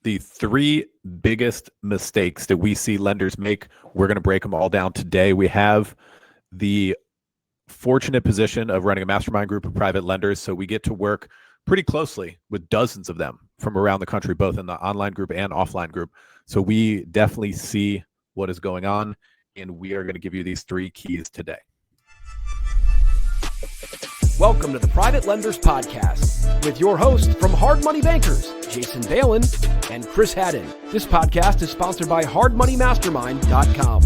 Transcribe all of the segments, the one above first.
the 3 biggest mistakes that we see lenders make. We're going to break them all down today. We have the fortunate position of running a mastermind group of private lenders, so we get to work pretty closely with dozens of them from around the country, both in the online group and offline group. So we definitely see what is going on, and we are going to give you these 3 keys today. Welcome to the Private Lenders Podcast with your host from Hard Money Bankers, Jason Balin and Chris Haddon. This podcast is sponsored by hardmoneymastermind.com.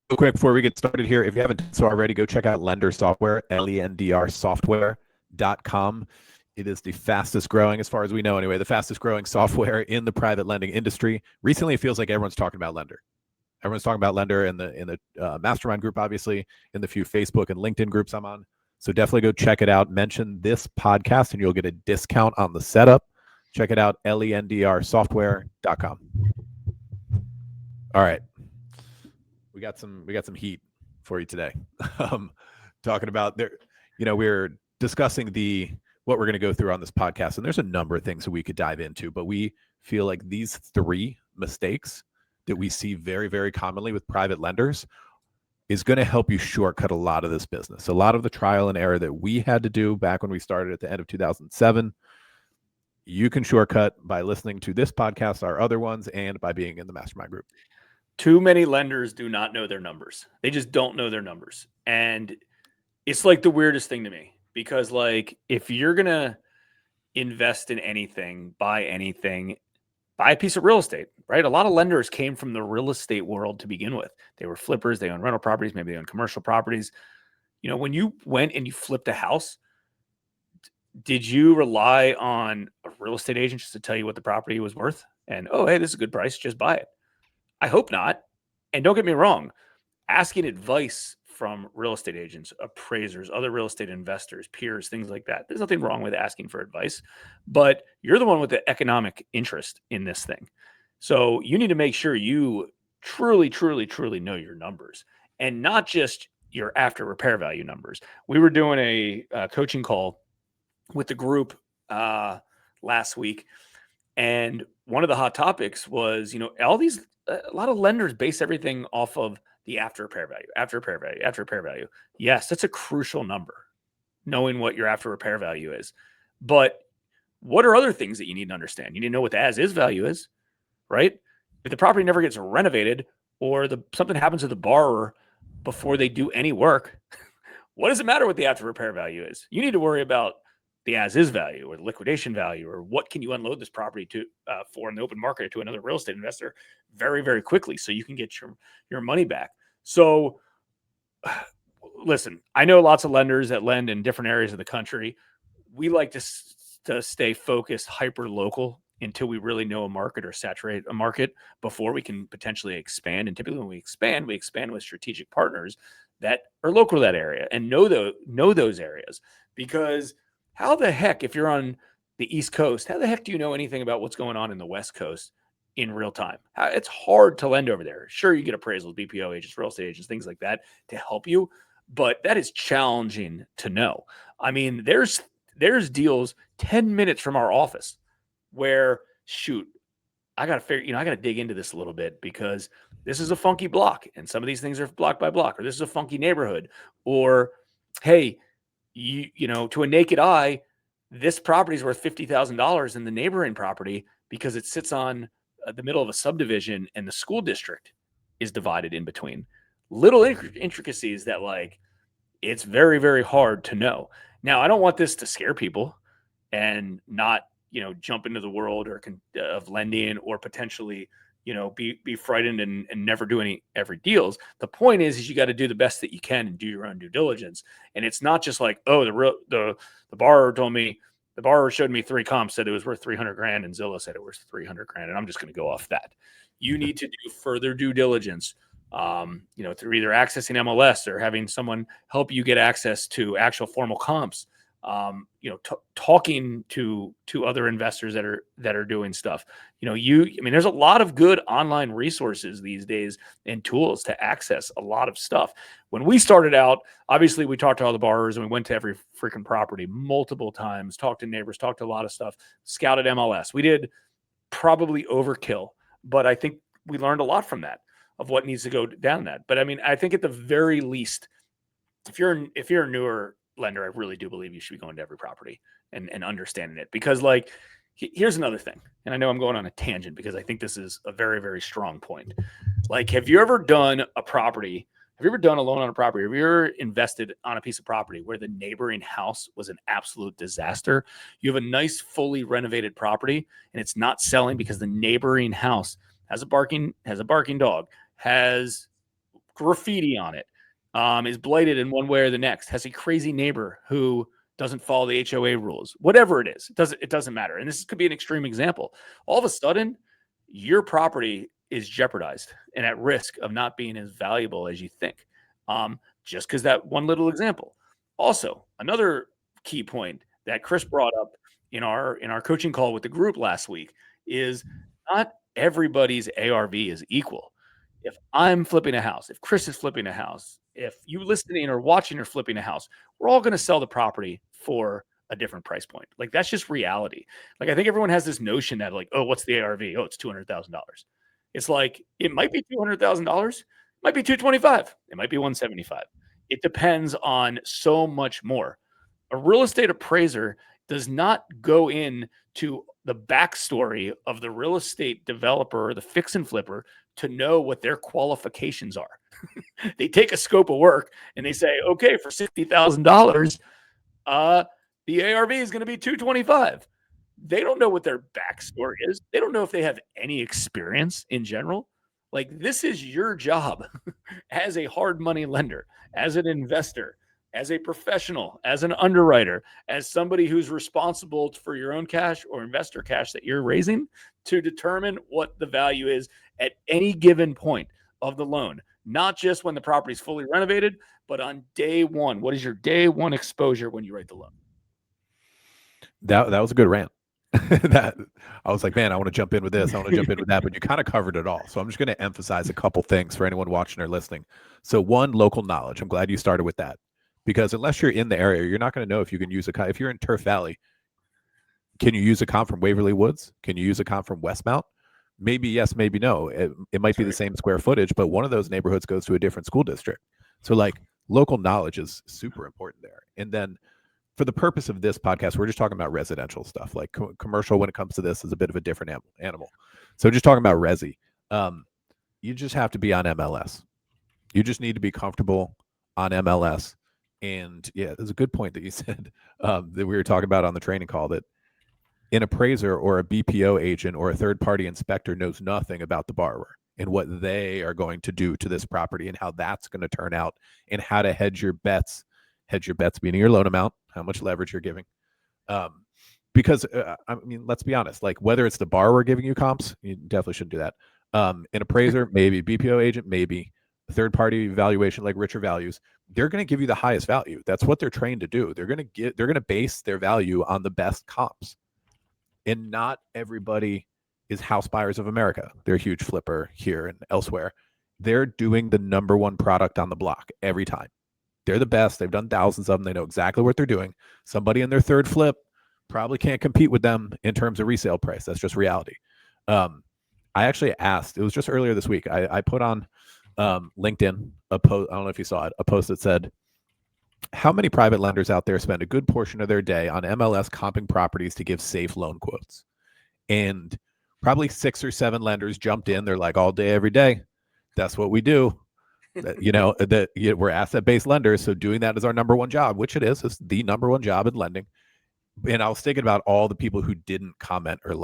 Real quick, before we get started here, if you haven't done so already, go check out Lender Software, lendrsoftware.com. It is the fastest growing, as far as we know anyway, the fastest growing software in the private lending industry. Recently, it feels like everyone's talking about Lender. Everyone's talking about Lender in the mastermind group, obviously, in the few Facebook and LinkedIn groups I'm on. So definitely go check it out. Mention this podcast and you'll get a discount on the setup. Check it out, lendrsoftware.com. All right. We got some heat for you today. Talking about we're discussing what we're going to go through on this podcast, and there's a number of things that we could dive into, but we feel like these 3 mistakes that we see very, very commonly with private lenders is going to help you shortcut a lot of this business. A lot of the trial and error that we had to do back when we started at the end of 2007, you can shortcut by listening to this podcast, our other ones, and by being in the mastermind group. Too many lenders do not know their numbers. They just don't know their numbers. And it's like the weirdest thing to me, because like if you're going to invest in anything, buy a piece of real estate, right? A lot of lenders came from the real estate world to begin with. They were flippers. They own rental properties. Maybe they own commercial properties. You know, when you went and you flipped a house, did you rely on a real estate agent just to tell you what the property was worth? And, oh, hey, this is a good price, just buy it. I hope not. And don't get me wrong, asking advice from real estate agents, appraisers, other real estate investors, peers, things like that. There's nothing wrong with asking for advice, but you're the one with the economic interest in this thing. So you need to make sure you truly, truly, truly know your numbers, and not just your after repair value numbers. We were doing a coaching call with the group last week, and one of the hot topics was, a lot of lenders base everything off of the after repair value. Yes, that's a crucial number, knowing what your after repair value is. But what are other things that you need to understand? You need to know what the as-is value is, right? If the property never gets renovated or something happens to the borrower before they do any work, what does it matter what the after repair value is? You need to worry about the as-is value or the liquidation value, or what can you unload this property to for in the open market to another real estate investor very, very quickly so you can get your money back. So listen, I know lots of lenders that lend in different areas of the country. We like to stay focused, hyper local, until we really know a market or saturate a market before we can potentially expand. And typically when we expand with strategic partners that are local to that area and know those areas. Because how the heck, if you're on the East Coast, how the heck do you know anything about what's going on in the West Coast in real time? It's hard to lend over there. Sure, you get appraisals, BPO agents, real estate agents, things like that to help you, but that is challenging to know. I mean, there's deals 10 minutes from our office where, shoot, I got to dig into this a little bit, because this is a funky block and some of these things are block by block, or this is a funky neighborhood, or, hey, to a naked eye, this property is worth $50,000 in the neighboring property because it sits on the middle of a subdivision and the school district is divided in between. Little intricacies that, like, it's very, very hard to know. Now, I don't want this to scare people and not, jump into the world of lending, or potentially, be frightened and never do every deals. The point is you got to do the best that you can and do your own due diligence. And it's not just like, oh, the borrower showed me 3 comps, said it was worth $300,000, and Zillow said it was $300,000, and I'm just going to go off that. You need to do further due diligence, through either accessing MLS or having someone help you get access to actual formal comps, talking to other investors that are doing stuff. There's a lot of good online resources these days and tools to access a lot of stuff. When we started out, obviously we talked to all the borrowers and we went to every freaking property multiple times, talked to neighbors, talked to a lot of stuff, scouted MLS. We did probably overkill, but I think we learned a lot from that of what needs to go down that. But I think at the very least, if you're a newer lender, I really do believe you should be going to every property and understanding it, because here's another thing. And I know I'm going on a tangent because I think this is a very, very strong point. Have you ever done a property? Have you ever done a loan on a property? Have you ever invested on a piece of property where the neighboring house was an absolute disaster? You have a nice, fully renovated property and it's not selling because the neighboring house has a barking dog, has graffiti on it, is blighted in one way or the next, has a crazy neighbor who doesn't follow the HOA rules, whatever it is, it doesn't matter. And this could be an extreme example. All of a sudden, your property is jeopardized and at risk of not being as valuable as you think, just because that one little example. Also, another key point that Chris brought up in our coaching call with the group last week is not everybody's ARV is equal. If I'm flipping a house, if Chris is flipping a house, if you listening or watching are flipping a house, we're all going to sell the property for a different price point. That's just reality. I think everyone has this notion that oh, what's the ARV? Oh, it's $200,000. It's it might be $200,000, it might be 225, it might be 175. It depends on so much more. A real estate appraiser does not go into the backstory of the real estate developer or the fix and flipper to know what their qualifications are. They take a scope of work and they say, okay, for $60,000, the ARV is going to be 225. They don't know what their backstory is. They don't know if they have any experience in general. This is your job as a hard money lender, as an investor, as a professional, as an underwriter, as somebody who's responsible for your own cash or investor cash that you're raising, to determine what the value is at any given point of the loan, not just when the property is fully renovated, but on day one. What is your day one exposure when you write the loan? That was a good rant. That I was like, man, I want to jump in with this. I want to jump in with that, but you kind of covered it all. So I'm just going to emphasize a couple things for anyone watching or listening. So one, local knowledge. I'm glad you started with that, because unless you're in the area, you're not going to know if you can use if you're in Turf Valley, can you use a comp from Waverly Woods? Can you use a comp from Westmount? Maybe yes, maybe no. It might be the same square footage, but one of those neighborhoods goes to a different school district. So local knowledge is super important there. And then for the purpose of this podcast, we're just talking about residential stuff. Commercial, when it comes to this, is a bit of a different animal. So just talking about resi, you just have to be on MLS. You just need to be comfortable on MLS. And yeah, there's a good point that you said that we were talking about on the training call, that an appraiser or a BPO agent or a third-party inspector knows nothing about the borrower and what they are going to do to this property and how that's going to turn out and how to hedge your bets. Hedge your bets, meaning your loan amount, how much leverage you're giving. Because, let's be honest, whether it's the borrower giving you comps, you definitely shouldn't do that. An appraiser, maybe, BPO agent, maybe, third-party evaluation like Richer Values, they're going to give you the highest value. That's what they're trained to do. They're going to base their value on the best comps. And not everybody is House Buyers of America. They're a huge flipper here and elsewhere. They're doing the number one product on the block every time. They're the best. They've done thousands of them. They know exactly what they're doing. Somebody in their third flip probably can't compete with them in terms of resale price. That's just reality. I actually asked, it was just earlier this week, I put on LinkedIn a post, I don't know if you saw it, a post that said, how many private lenders out there spend a good portion of their day on MLS comping properties to give safe loan quotes? And probably 6 or 7 lenders jumped in. They're like, all day, every day. That's what we do. We're asset-based lenders, so doing that is our number one job, which it is. It's the number one job in lending. And I was thinking about all the people who didn't comment or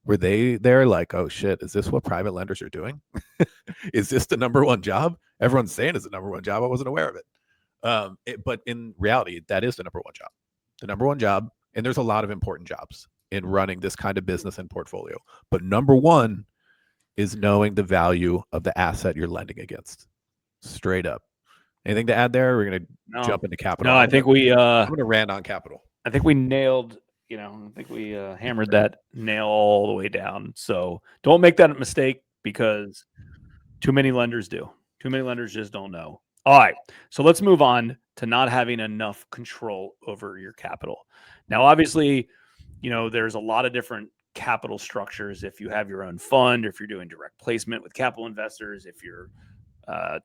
were they there oh shit, is this what private lenders are doing? Is this the number one job? Everyone's saying it's the number one job. I wasn't aware of it. But in reality, that is the number one job. The number one job, and there's a lot of important jobs in running this kind of business and portfolio. But number one is knowing the value of the asset you're lending against. Straight up. Anything to add there? We're going to No, jump into capital. no, I think we I'm going to rant on capital. I think we nailed, I think we hammered that nail all the way down. So don't make that mistake, because too many lenders do. Too many lenders just don't know. All right. So let's move on to not having enough control over your capital. Now, obviously, there's a lot of different capital structures. If you have your own fund, or if you're doing direct placement with capital investors, if you're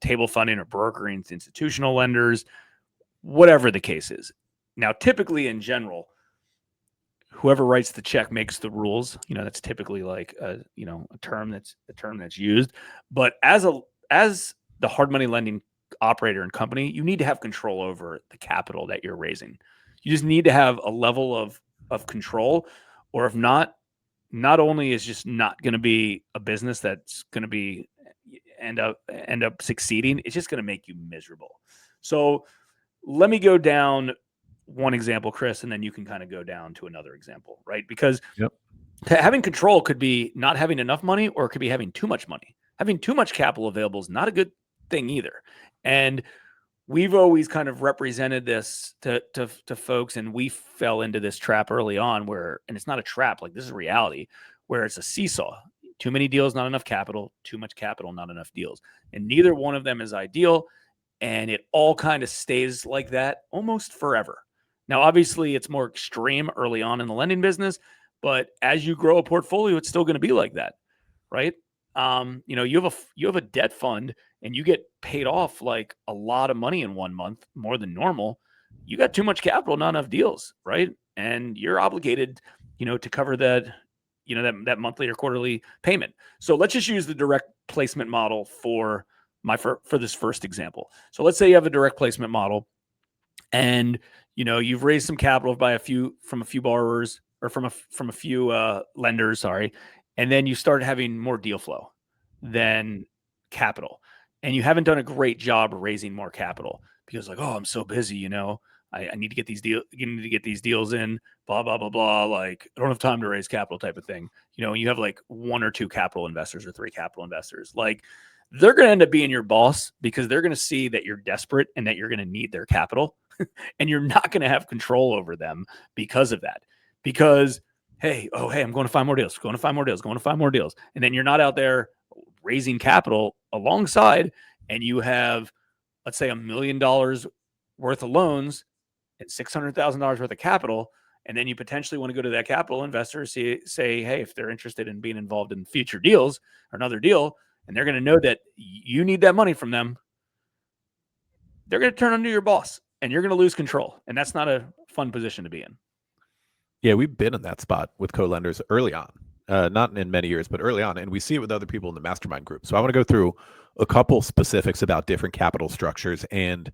table funding or brokering to institutional lenders, whatever the case is. Now, typically in general, whoever writes the check makes the rules. That's typically like a term that's used. But as the hard money lending operator and company, you need to have control over the capital that you're raising. You just need to have a level of control, or if not only is just not going to be a business that's going to be end up succeeding, it's just going to make you miserable. So let me go down one example, Chris, and then you can kind of go down to another example, right? Because having control could be not having enough money, or it could be having too much money. Having too much capital available is not a good thing either. And we've always kind of represented this to folks, and we fell into this trap early on and it's not a trap, like this is reality, where it's a seesaw. Too many deals, not enough capital. Too much capital, not enough deals. And neither one of them is ideal. And it all kind of stays like that almost forever. Now, obviously, it's more extreme early on in the lending business, but as you grow a portfolio, it's still going to be like that, right? You have a debt fund, and you get paid off like a lot of money in 1 month, more than normal. You got too much capital, not enough deals, right? And you're obligated, to cover that, that monthly or quarterly payment. So let's just use the direct placement model for this first example. So let's say you have a direct placement model, and you've raised some capital from a few borrowers, or from a few lenders, sorry, and then you start having more deal flow than capital, and you haven't done a great job raising more capital, because like, oh, I'm so busy, I need to get these deals in, blah blah blah blah. Like, I don't have time to raise capital, type of thing. And you have like 1 or 2 capital investors or 3 capital investors. Like, they're going to end up being your boss, because they're going to see that you're desperate and that you're going to need their capital. And you're not going to have control over them because of that. Because, hey, I'm going to find more deals, And then you're not out there raising capital alongside, and you have, let's say, $1 million worth of loans and $600,000 worth of capital. And then you potentially want to go to that capital investor, say, hey, if they're interested in being involved in future deals or another deal, and they're going to know that you need that money from them, they're going to turn under your boss, and you're going to lose control. And that's not a fun position to be in. Yeah, we've been in that spot with co-lenders early on, not in many years, but early on. And we see it with other people in the mastermind group. So I want to go through a couple specifics about different capital structures and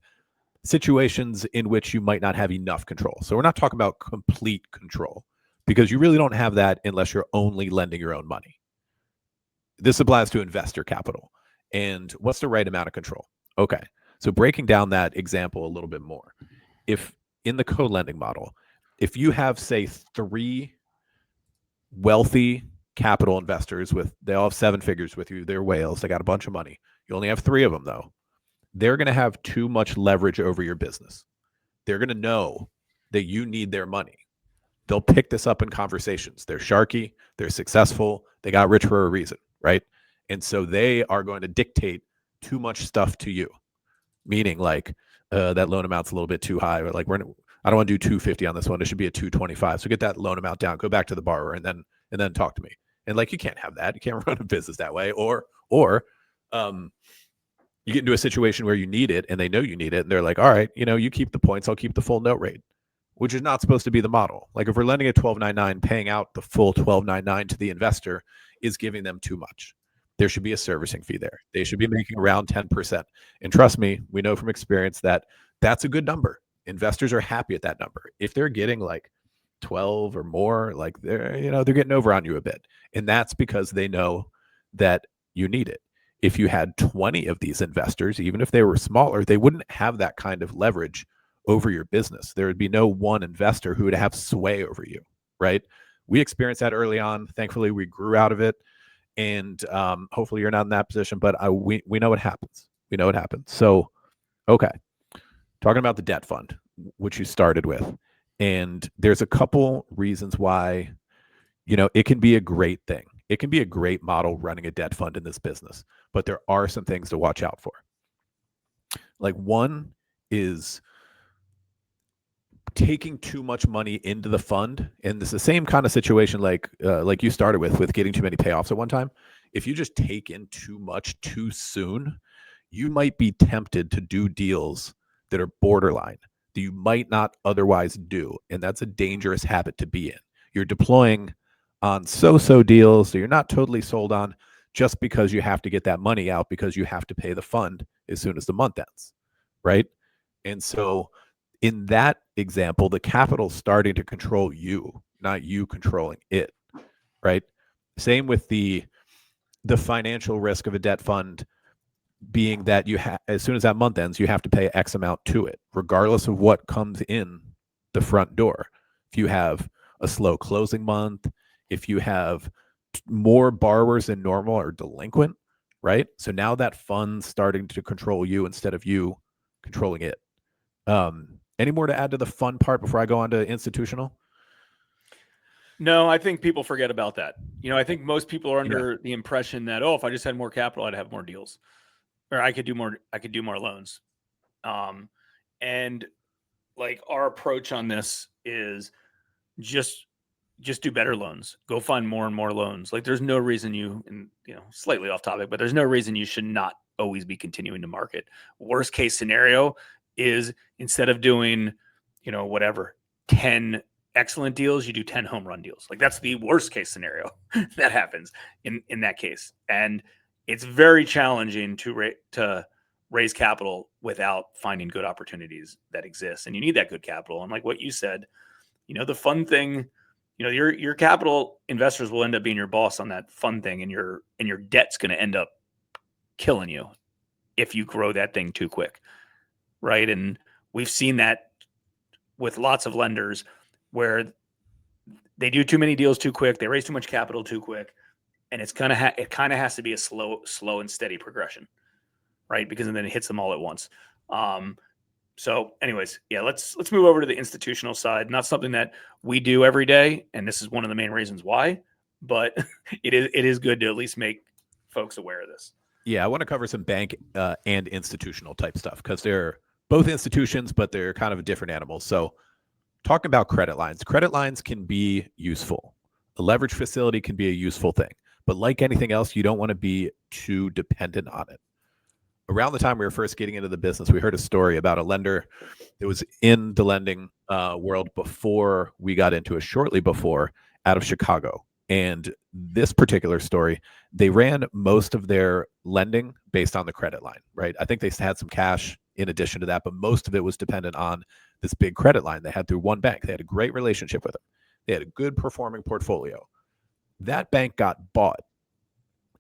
situations in which you might not have enough control. So we're not talking about complete control, because you really don't have that unless you're only lending your own money. This applies to investor capital. And what's the right amount of control? Okay. So breaking down that example a little bit more, if in the co-lending model, if you have, say, 3 wealthy capital investors they all have 7 figures with you, they're whales, they got a bunch of money. You only have 3 of them though. They're going to have too much leverage over your business. They're going to know that you need their money. They'll pick this up in conversations. They're sharky, they're successful, they got rich for a reason, right? And so they are going to dictate too much stuff to you. Meaning like that loan amount's a little bit too high, or like I don't want to do 250 on this one. It should be a 225. So get that loan amount down, go back to the borrower, and then talk to me. And like, you can't have that. You can't run a business that way. Or you get into a situation where you need it, and they know you need it, and they're like, all right, you keep the points, I'll keep the full note rate, which is not supposed to be the model. Like, if we're lending at 12.99, paying out the full 12.99 to the investor is giving them too much. There should be a servicing fee there. They should be making around 10%. And trust me, we know from experience that that's a good number. Investors are happy at that number. If they're getting like 12 or more, like they're getting over on you a bit. And that's because they know that you need it. If you had 20 of these investors, even if they were smaller, they wouldn't have that kind of leverage over your business. There would be no one investor who would have sway over you, right? We experienced that early on. Thankfully, we grew out of it. And hopefully you're not in that position, but we know what happens. We know what happens. So Okay. Talking about the debt fund, which you started with. And there's a couple reasons why, it can be a great thing. It can be a great model running a debt fund in this business, but there are some things to watch out for. Like one is taking too much money into the fund, and it's the same kind of situation like you started with getting too many payoffs at one time. If you just take in too much too soon, you might be tempted to do deals that are borderline that you might not otherwise do, and that's a dangerous habit to be in. You're deploying on so-so deals that you're not totally sold on just because you have to get that money out because you have to pay the fund as soon as the month ends, right? And so in that example, the capital's starting to control you, not you controlling it, right? Same with the financial risk of a debt fund being that as soon as that month ends, you have to pay X amount to it, regardless of what comes in the front door. If you have a slow closing month, if you have more borrowers than normal or delinquent, right? So now that fund's starting to control you instead of you controlling it. Any more to add to the fun part before I go on to institutional? No, I think people forget about that. I think most people are under the impression that, if I just had more capital, I'd have more deals, or I could do more loans. And like our approach on this is just do better loans. Go find more and more loans. Like there's no reason slightly off topic, but there's no reason you should not always be continuing to market. Worst case scenario is instead of doing, 10 excellent deals, you do 10 home run deals. Like that's the worst case scenario that happens in that case. And it's very challenging to raise capital without finding good opportunities that exist. And you need that good capital. And like what you said, the fun thing, your capital investors will end up being your boss on that fun thing, and your debt's going to end up killing you if you grow that thing too quick. Right. And we've seen that with lots of lenders where they do too many deals too quick. They raise too much capital too quick. And it kind of has to be a slow and steady progression. Right. Because then it hits them all at once. So anyways, let's move over to the institutional side. Not something that we do every day. And this is one of the main reasons why, but it is good to at least make folks aware of this. Yeah, I want to cover some bank and institutional type stuff because they're both institutions, but they're kind of different animals. So talking about credit lines. Credit lines can be useful. A leverage facility can be a useful thing. But like anything else, you don't want to be too dependent on it. Around the time we were first getting into the business, we heard a story about a lender that was in the lending world before we got into it, shortly before, out of Chicago. And this particular story, they ran most of their lending based on the credit line, right? I think they had some cash in addition to that, but most of it was dependent on this big credit line they had through one bank. They had a great relationship with them. They had a good performing portfolio. That bank got bought.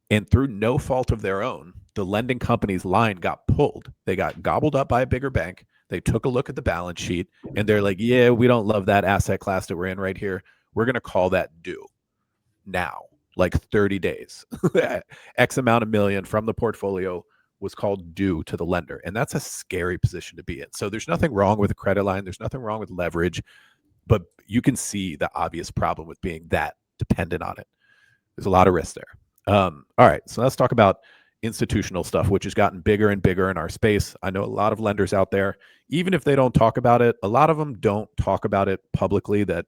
And through no fault of their own, the lending company's line got pulled. They got gobbled up by a bigger bank. They took a look at the balance sheet and they're like, yeah, we don't love that asset class that we're in right here. We're going to call that due now, like 30 days. X amount of million from the portfolio was called due to the lender. And that's a scary position to be in. So there's nothing wrong with a credit line. There's nothing wrong with leverage, but you can see the obvious problem with being that dependent on it. There's a lot of risk there. All right, so let's talk about institutional stuff, which has gotten bigger and bigger in our space. I know a lot of lenders out there, even if they don't talk about it, a lot of them don't talk about it publicly that,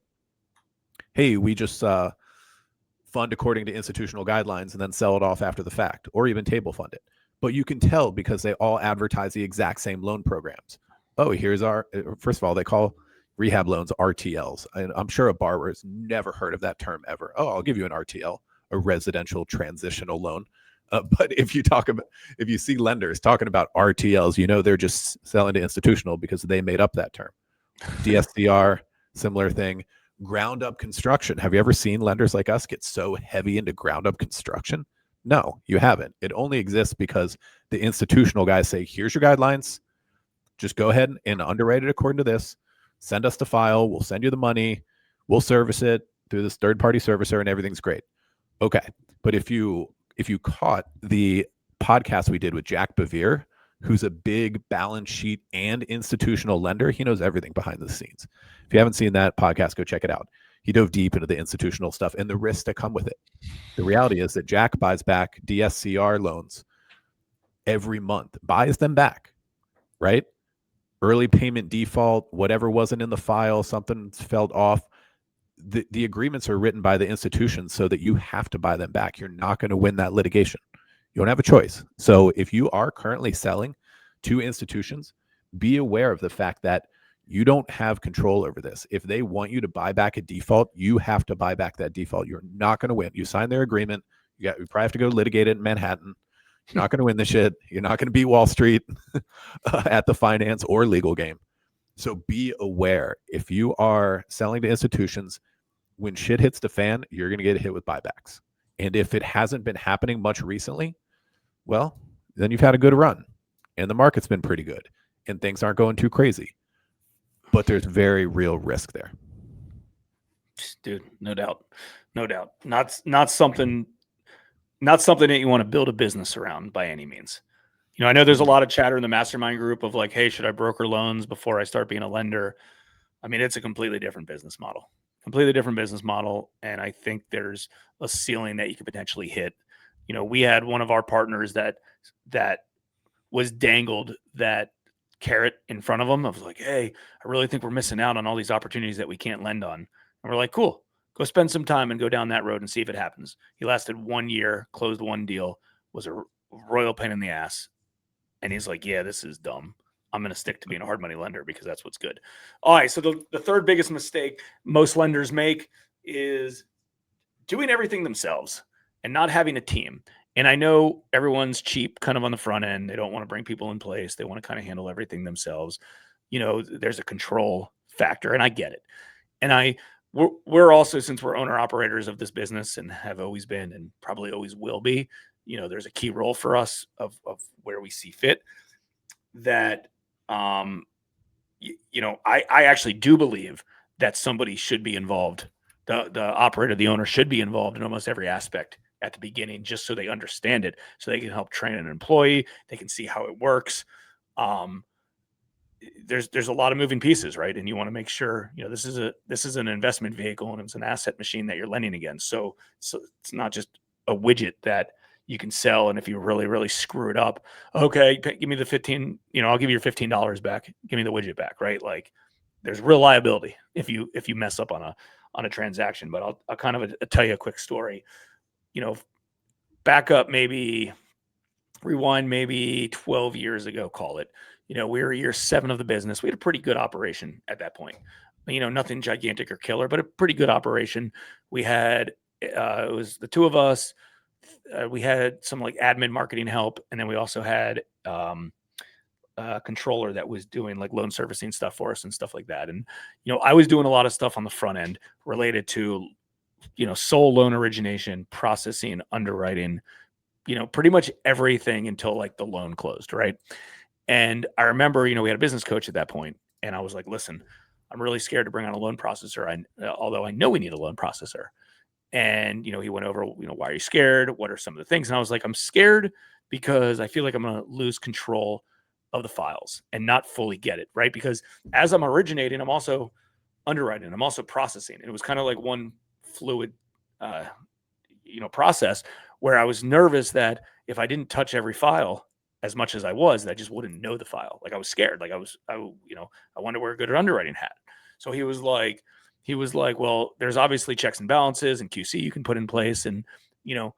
hey, we just fund according to institutional guidelines and then sell it off after the fact, or even table fund it. But you can tell because they all advertise the exact same loan programs. Oh, here's first of all, they call rehab loans RTLs. And I'm sure a borrower has never heard of that term ever. Oh, I'll give you an RTL. A residential transitional loan. But if you see lenders talking about RTLs, they're just selling to institutional because they made up that term. DSCR, similar thing. Ground up construction. Have you ever seen lenders like us get so heavy into ground up construction? No, you haven't. It only exists because the institutional guys say, here's your guidelines. Just go ahead and underwrite it according to this. Send us the file. We'll send you the money. We'll service it through this third-party servicer and everything's great. Okay, but if you caught the podcast we did with Jack Bevere who's a big balance sheet and institutional lender. He knows everything behind the scenes. If you haven't seen that podcast, go check it out. He dove deep into the institutional stuff and the risks that come with it. The reality is that Jack buys back DSCR loans every month, buys them back, right? Early payment default, whatever wasn't in the file, something fell off. The agreements are written by the institutions so that you have to buy them back. You're not going to win that litigation. You don't have a choice. So if you are currently selling to institutions, be aware of the fact that you don't have control over this. If they want you to buy back a default, you have to buy back that default. You're not going to win. You signed their agreement. You probably have to go litigate it in Manhattan. You're not going to win this shit. You're not going to beat Wall Street at the finance or legal game. So be aware. If you are selling to institutions, when shit hits the fan, you're going to get hit with buybacks. And if it hasn't been happening much recently, well, then you've had a good run and the market's been pretty good and things aren't going too crazy. But there's very real risk there. Dude, no doubt. No doubt. Not something that you want to build a business around by any means. You know, I know there's a lot of chatter in the mastermind group of like, hey, should I broker loans before I start being a lender? I mean, it's a completely different business model. And I think there's a ceiling that you could potentially hit. You know, we had one of our partners that was dangled that carrot in front of them. I was like, hey, I really think we're missing out on all these opportunities that we can't lend on. And we're like, cool, go spend some time and go down that road and see if it happens. He lasted 1 year, closed one deal, was a royal pain in the ass. And he's like, yeah, this is dumb. I'm going to stick to being a hard money lender because that's what's good. All right. So the third biggest mistake most lenders make is doing everything themselves and not having a team. And I know everyone's cheap kind of on the front end. They don't want to bring people in place. They want to kind of handle everything themselves. You know, there's a control factor and I get it. And we're also, since we're owner operators of this business and have always been and probably always will be, you know, there's a key role for us of where we see fit that, you know, I actually do believe that somebody should be involved. The operator, the owner should be involved in almost every aspect at the beginning, just so they understand it, so they can help train an employee. They can see how it works. There's a lot of moving pieces, right? And you want to make sure, you know, this is an investment vehicle and it's an asset machine that you're lending against. So it's not just a widget that you can sell. And if you really, really screw it up, okay, give me the 15, you know, I'll give you your $15 back. Give me the widget back, right? Like there's real liability if you mess up on a transaction. But I'll kind of tell you a quick story. You know, back up, rewind maybe 12 years ago, call it. You know, we were year 7 of the business. We had a pretty good operation at that point. You know, nothing gigantic or killer, but a pretty good operation. We had, it was the two of us. We had some like admin marketing help. And then we also had a controller that was doing like loan servicing stuff for us and stuff like that. And, you know, I was doing a lot of stuff on the front end related to, you know, sole loan origination, processing, underwriting, you know, pretty much everything until like the loan closed. Right. And I remember, you know, we had a business coach at that point, and I was like, listen, I'm really scared to bring on a loan processor. Although I know we need a loan processor. And, you know, he went over, you know, why are you scared? What are some of the things? And I was like, I'm scared because I feel like I'm going to lose control of the files and not fully get it. Right. Because as I'm originating, I'm also underwriting, I'm also processing. And it was kind of like one fluid, you know, process where I was nervous that if I didn't touch every file as much as I was, that I just wouldn't know the file. Like I was scared. Like I wanted to wear a good underwriting hat. So he was like, well, there's obviously checks and balances and QC you can put in place. And, you know,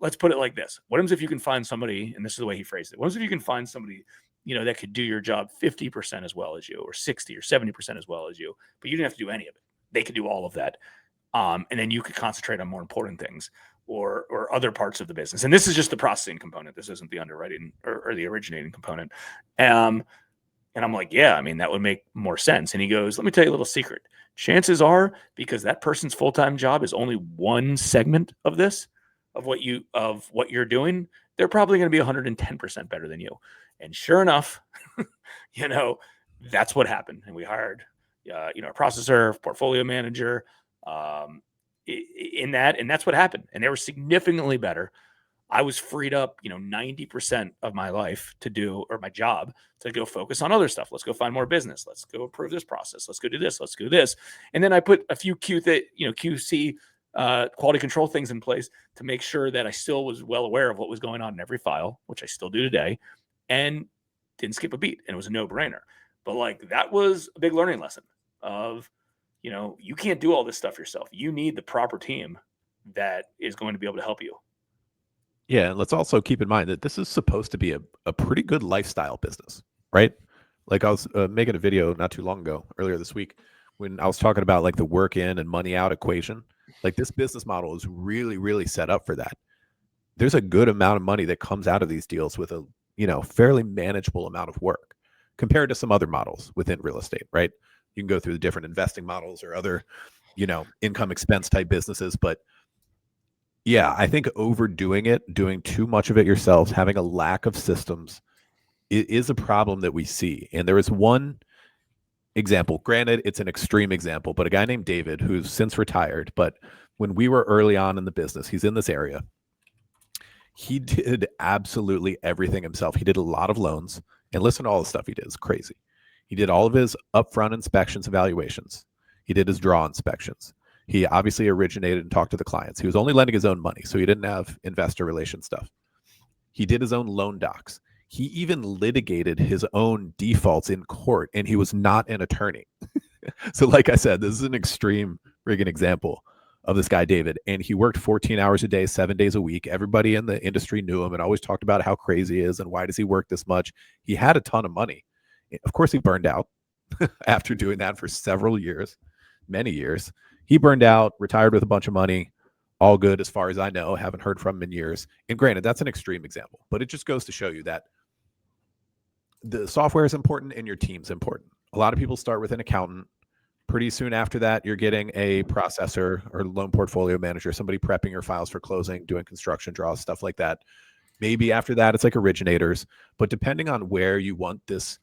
let's put it like this. What happens if you can find somebody, and this is the way he phrased it. What happens if you can find somebody, you know, that could do your job 50% as well as you, or 60 or 70% as well as you, but you didn't have to do any of it. They could do all of that. And then you could concentrate on more important things or other parts of the business. And this is just the processing component. This isn't the underwriting or the originating component. And I'm like, yeah, I mean, that would make more sense. And he goes, let me tell you a little secret. Chances are, because that person's full-time job is only one segment of this, of what you're doing, they're probably going to be 110% better than you. And sure enough, you know, that's what happened. And we hired, you know, a processor, portfolio manager, in that, and that's what happened. And they were significantly better. I was freed up, 90% of my life to do, or my job to go focus on other stuff. Let's go find more business. Let's go improve this process. Let's go do this. Let's do this. And then I put a few QC quality control things in place to make sure that I still was well aware of what was going on in every file, which I still do today, and didn't skip a beat. And it was a no-brainer. But like, that was a big learning lesson of, you can't do all this stuff yourself. You need the proper team that is going to be able to help you. Yeah, and let's also keep in mind that this is supposed to be a pretty good lifestyle business, right? Like I was making a video not too long ago, earlier this week, when I was talking about like the work in and money out equation. Like this business model is really, really set up for that. There's a good amount of money that comes out of these deals with a, fairly manageable amount of work compared to some other models within real estate, right? You can go through the different investing models or other, income expense type businesses. But yeah, I think overdoing it, doing too much of it yourselves, having a lack of systems, it is a problem that we see. And there is one example, granted, it's an extreme example, but a guy named David, who's since retired, but when we were early on in the business, he's in this area. He did absolutely everything himself. He did a lot of loans, and listen to all the stuff he did. It's crazy. He did all of his upfront inspections, evaluations. He did his draw inspections. He obviously originated and talked to the clients. He was only lending his own money, so he didn't have investor relation stuff. He did his own loan docs. He even litigated his own defaults in court, and he was not an attorney. So like I said, this is an extreme friggin' example of this guy, David. And he worked 14 hours a day, 7 days a week. Everybody in the industry knew him and always talked about how crazy he is and why does he work this much. He had a ton of money. Of course, he burned out after doing that for several years, many years. He burned out, retired with a bunch of money, all good as far as I know. Haven't heard from him in years. And granted, that's an extreme example, but it just goes to show you that the software is important and your team's important. A lot of people start with an accountant. Pretty soon after that, you're getting a processor or loan portfolio manager, somebody prepping your files for closing, doing construction draws, stuff like that. Maybe after that, it's like originators. But depending on where you want this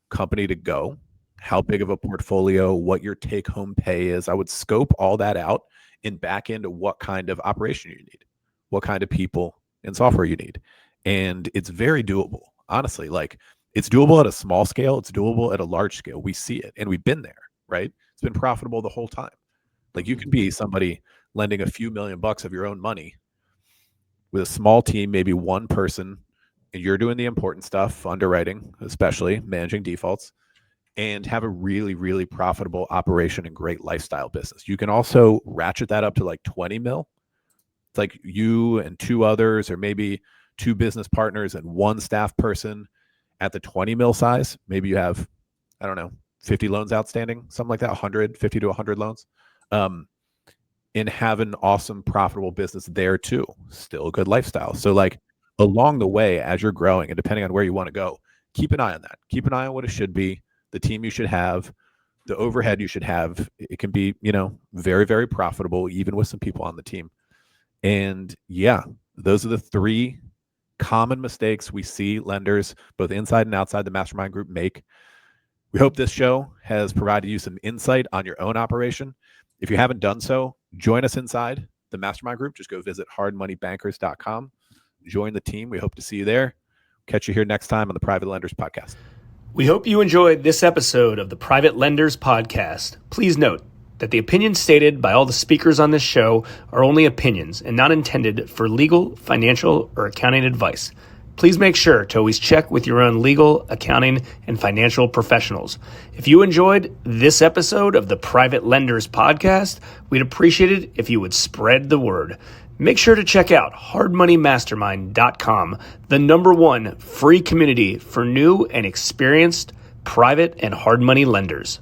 company to go, how big of a portfolio, what your take-home pay is, I would scope all that out and back into what kind of operation you need, what kind of people and software you need. And it's very doable, honestly. Like, it's doable at a small scale. It's doable at a large scale. We see it, and we've been there, right? It's been profitable the whole time. Like, you could be somebody lending a few $1,000,000 of your own money with a small team, maybe one person, and you're doing the important stuff, underwriting, especially managing defaults, and have a really, really profitable operation and great lifestyle business. You can also ratchet that up to like 20 mil. It's like you and two others, or maybe two business partners and one staff person at the 20 mil size. Maybe you have, I don't know, 50 loans outstanding, something like that, 50 to 100 loans, and have an awesome, profitable business there too. Still a good lifestyle. So like along the way, as you're growing and depending on where you want to go, keep an eye on that. Keep an eye on what it should be, the team you should have, the overhead you should have. It can be, very, very profitable, even with some people on the team. And yeah, those are the three common mistakes we see lenders, both inside and outside the Mastermind group, make. We hope this show has provided you some insight on your own operation. If you haven't done so, join us inside the Mastermind group. Just go visit hardmoneybankers.com. Join the team. We hope to see you there. Catch you here next time on the Private Lenders Podcast. We hope you enjoyed this episode of the Private Lenders Podcast. Please note that the opinions stated by all the speakers on this show are only opinions and not intended for legal, financial, or accounting advice. Please make sure to always check with your own legal, accounting, and financial professionals. If you enjoyed this episode of the Private Lenders Podcast, we'd appreciate it if you would spread the word. Make sure to check out hardmoneymastermind.com, the #1 free community for new and experienced private and hard money lenders.